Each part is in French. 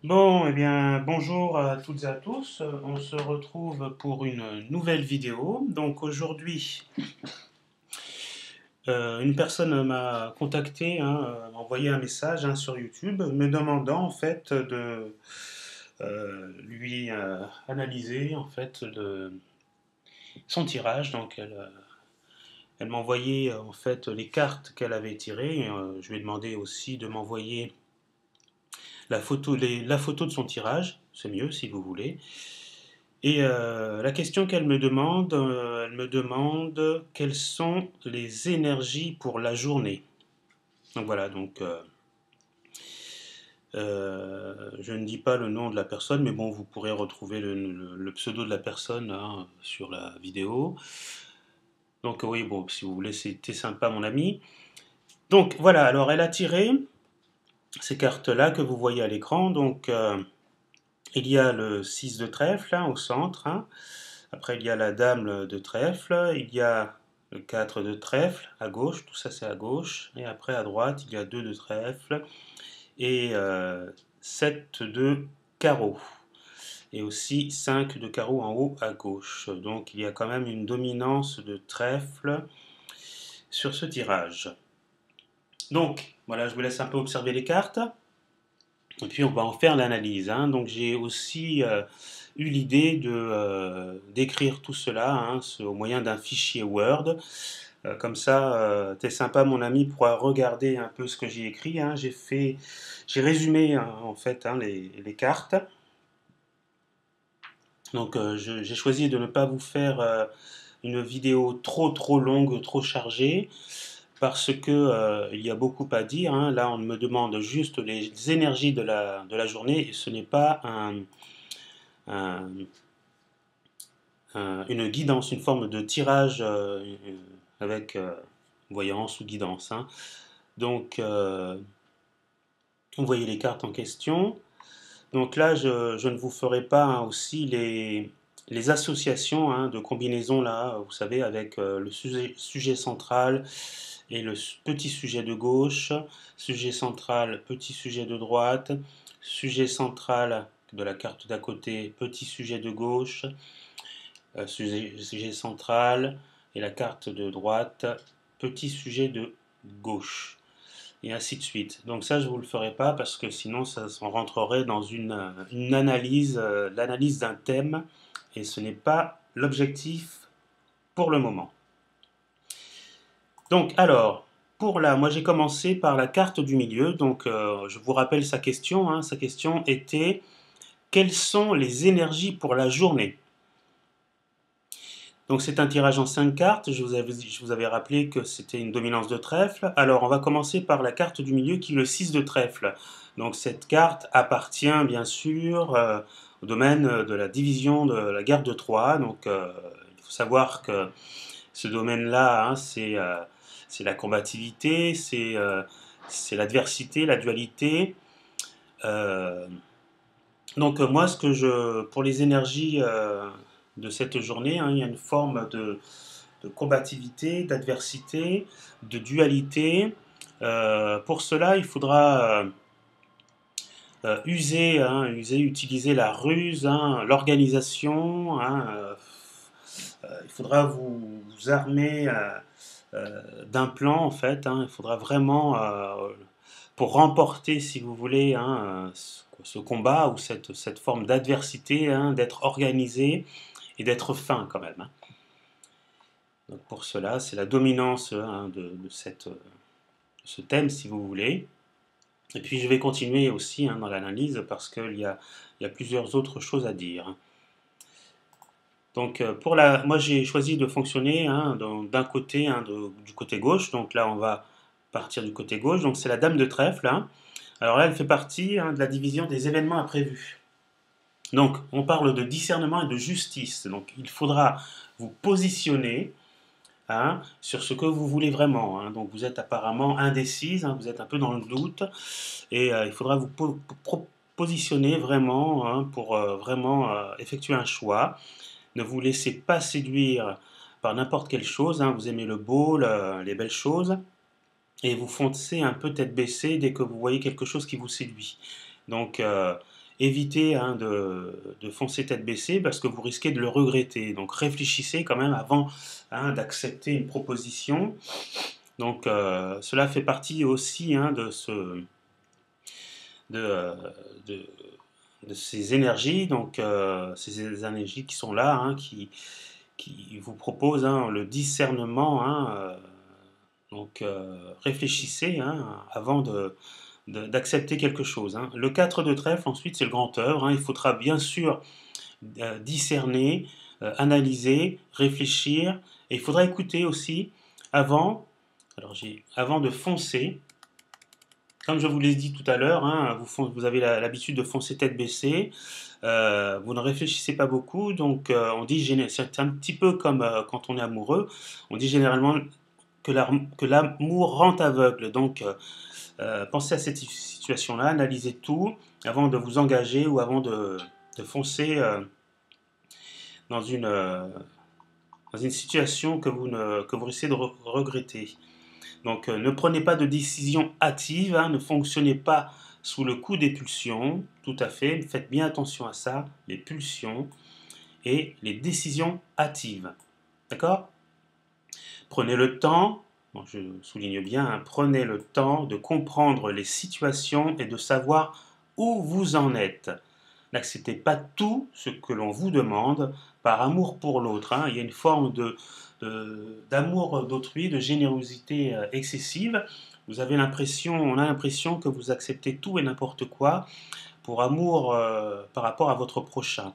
Bon, eh bien, bonjour à toutes et à tous. On se retrouve pour une nouvelle vidéo. Donc aujourd'hui, une personne m'a contacté, m'a envoyé un message sur YouTube me demandant en fait de lui analyser en fait son tirage. Donc elle m'a envoyé en fait les cartes qu'elle avait tirées. Je lui ai demandé aussi de m'envoyer la photo de son tirage. C'est mieux si vous voulez. Et la question elle me demande quelles sont les énergies pour la journée. Donc voilà, je ne dis pas le nom de la personne, mais bon, vous pourrez retrouver le pseudo de la personne sur la vidéo. Donc oui, bon, si vous voulez, c'était sympa, mon ami. Donc voilà, alors elle a tiré ces cartes-là que vous voyez à l'écran. Donc il y a le 6 de trèfle au centre, hein. Après, il y a la dame de trèfle, il y a le 4 de trèfle à gauche, tout ça c'est à gauche. Et après, à droite, il y a 2 de trèfle et 7 de carreau. Et aussi 5 de carreau en haut à gauche. Donc, il y a quand même une dominance de trèfle sur ce tirage. Donc, voilà, je vous laisse un peu observer les cartes. Et puis on va en faire l'analyse, hein. Donc j'ai aussi eu l'idée de d'écrire tout cela au moyen d'un fichier Word. Comme ça, t'es sympa mon ami pourra regarder un peu ce que j'ai écrit, hein. J'ai résumé en fait les cartes. Donc j'ai choisi de ne pas vous faire une vidéo trop longue, trop chargée, parce que il y a beaucoup à dire, hein. Là, on me demande juste les énergies de la journée et ce n'est pas un- une guidance, une forme de tirage avec voyance ou guidance, hein. Donc, vous voyez les cartes en question. Donc là, je ne vous ferai pas aussi les associations de combinaisons, là, vous savez, avec le sujet central et le petit sujet de gauche, sujet central, petit sujet de droite, sujet central de la carte d'à côté, petit sujet de gauche, sujet central et la carte de droite, petit sujet de gauche, et ainsi de suite. Donc ça, je ne vous le ferai pas parce que sinon, on rentrerait dans une analyse, l'analyse d'un thème, et ce n'est pas l'objectif pour le moment. Donc alors, moi j'ai commencé par la carte du milieu, donc je vous rappelle sa question, hein. Sa question était quelles sont les énergies pour la journée? Donc c'est un tirage en 5 cartes, je vous avais rappelé que c'était une dominance de trèfle. Alors on va commencer par la carte du milieu qui est le 6 de trèfle. Donc cette carte appartient bien sûr au domaine de la division de la guerre de Troie. Donc il faut savoir que ce domaine-là, c'est la combativité, c'est l'adversité, la dualité. Euh, donc moi, pour les énergies de cette journée, il y a une forme de combativité, d'adversité, de dualité. Pour cela, il faudra utiliser la ruse, l'organisation. Il faudra vous armer d'un plan en fait, hein. Il faudra vraiment, pour remporter, si vous voulez, ce combat ou cette forme d'adversité, d'être organisé et d'être fin quand même, hein. Donc pour cela, c'est la dominance de ce thème, si vous voulez. Et puis je vais continuer aussi dans l'analyse parce il y a plusieurs autres choses à dire. Donc moi j'ai choisi de fonctionner d'un côté, du côté gauche. Donc là on va partir du côté gauche. Donc c'est la dame de trèfle, hein. Alors là elle fait partie de la division des événements imprévus. Donc on parle de discernement et de justice. Donc il faudra vous positionner sur ce que vous voulez vraiment, hein. Donc vous êtes apparemment indécise, hein, vous êtes un peu dans le doute, et il faudra vous positionner vraiment pour vraiment effectuer un choix. Ne vous laissez pas séduire par n'importe quelle chose, hein. Vous aimez le beau, les belles choses, et vous foncez un peu tête baissée dès que vous voyez quelque chose qui vous séduit. Donc évitez hein, de foncer tête baissée parce que vous risquez de le regretter. Donc réfléchissez quand même avant hein, d'accepter une proposition. Donc cela fait partie aussi hein, de, euh, de, de ces énergies, donc ces énergies qui sont là, hein, qui vous proposent hein, le discernement. Hein, donc réfléchissez hein, avant d'accepter quelque chose. Hein. Le 4 de trèfle, ensuite, c'est le grand œuvre. Hein. Il faudra bien sûr discerner, analyser, réfléchir, et il faudra écouter aussi avant, avant de foncer. Comme je vous l'ai dit tout à l'heure, hein, vous avez l'habitude de foncer tête baissée, vous ne réfléchissez pas beaucoup, donc on dit, c'est un petit peu comme quand on est amoureux, on dit généralement que l'amour rend aveugle, donc pensez à cette situation-là, analysez tout avant de vous engager ou avant de foncer dans dans une situation que vous risquez de regretter. Donc ne prenez pas de décision hâtive, hein, ne fonctionnez pas sous le coup des pulsions, tout à fait, faites bien attention à ça, les pulsions et les décisions hâtives. D'accord? Prenez le temps, bon, je souligne bien, hein, prenez le temps de comprendre les situations et de savoir où vous en êtes. N'acceptez pas tout ce que l'on vous demande par amour pour l'autre. Hein. Il y a une forme d'amour d'autrui, de générosité excessive. On a l'impression que vous acceptez tout et n'importe quoi pour amour par rapport à votre prochain.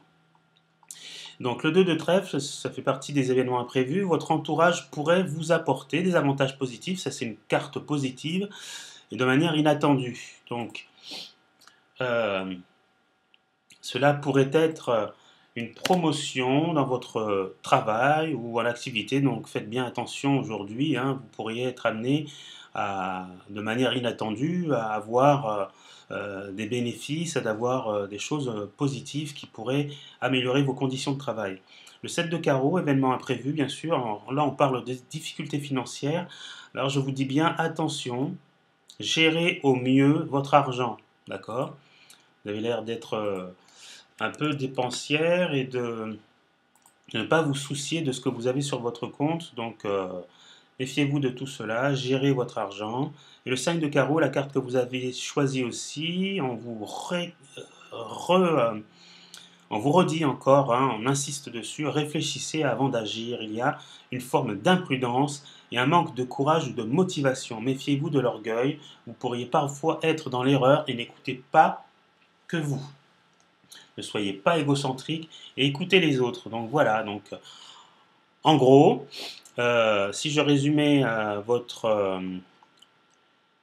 Donc le 2 de trèfle, ça fait partie des événements imprévus. Votre entourage pourrait vous apporter des avantages positifs. Ça, c'est une carte positive et de manière inattendue. Donc, cela pourrait être une promotion dans votre travail ou à l'activité, donc faites bien attention aujourd'hui, hein, vous pourriez être amené de manière inattendue à avoir des bénéfices, d'avoir des choses positives qui pourraient améliorer vos conditions de travail. Le 7 de carreau, événement imprévu bien sûr, là on parle des difficultés financières, alors je vous dis bien attention, gérez au mieux votre argent, d'accord? Vous avez l'air d'être un peu dépensière et de ne pas vous soucier de ce que vous avez sur votre compte. Donc, méfiez-vous de tout cela, gérez votre argent. Et le 5 de carreau, la carte que vous avez choisie aussi, on vous redit encore, hein, on insiste dessus, réfléchissez avant d'agir. Il y a une forme d'imprudence et un manque de courage ou de motivation. Méfiez-vous de l'orgueil. Vous pourriez parfois être dans l'erreur et n'écoutez pas que vous. Ne soyez pas égocentrique et écoutez les autres. Donc voilà, donc en gros, si je résumais vos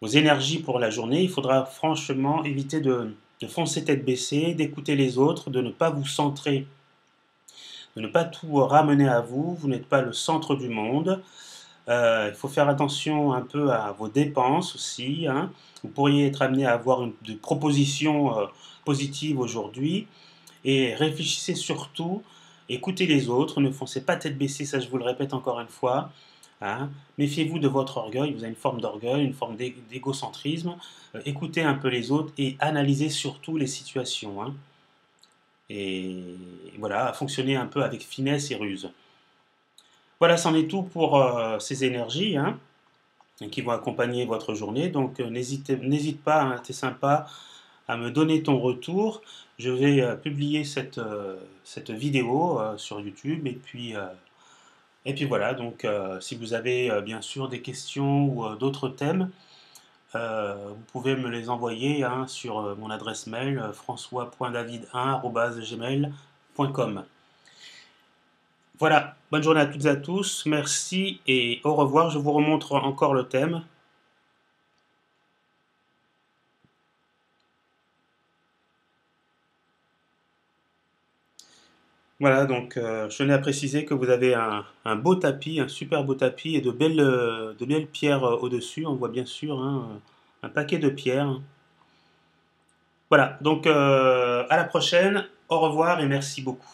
énergies pour la journée, il faudra franchement éviter de foncer tête baissée, d'écouter les autres, de ne pas vous centrer, de ne pas tout ramener à vous. Vous n'êtes pas le centre du monde. Il faut faire attention un peu à vos dépenses aussi. Hein. Vous pourriez être amené à avoir des propositions positives aujourd'hui. Et réfléchissez surtout, écoutez les autres, ne foncez pas tête baissée, ça je vous le répète encore une fois. Hein. Méfiez-vous de votre orgueil, vous avez une forme d'orgueil, une forme d'égocentrisme. Écoutez un peu les autres et analysez surtout les situations. Hein. Et voilà, fonctionnez un peu avec finesse et ruse. Voilà, c'en est tout pour ces énergies hein, qui vont accompagner votre journée. Donc n'hésite pas, hein, t'es sympa, à me donner ton retour. Je vais publier cette vidéo sur YouTube et puis voilà, donc si vous avez bien sûr des questions ou d'autres thèmes, vous pouvez me les envoyer hein, sur mon adresse mail françois.david1@gmail.com. Voilà, bonne journée à toutes et à tous, merci et au revoir. Je vous remontre encore le thème. Voilà, donc je tenais à préciser que vous avez un beau tapis, un super beau tapis et de belles pierres au-dessus. On voit bien sûr hein, un paquet de pierres. Voilà, donc à la prochaine, au revoir et merci beaucoup.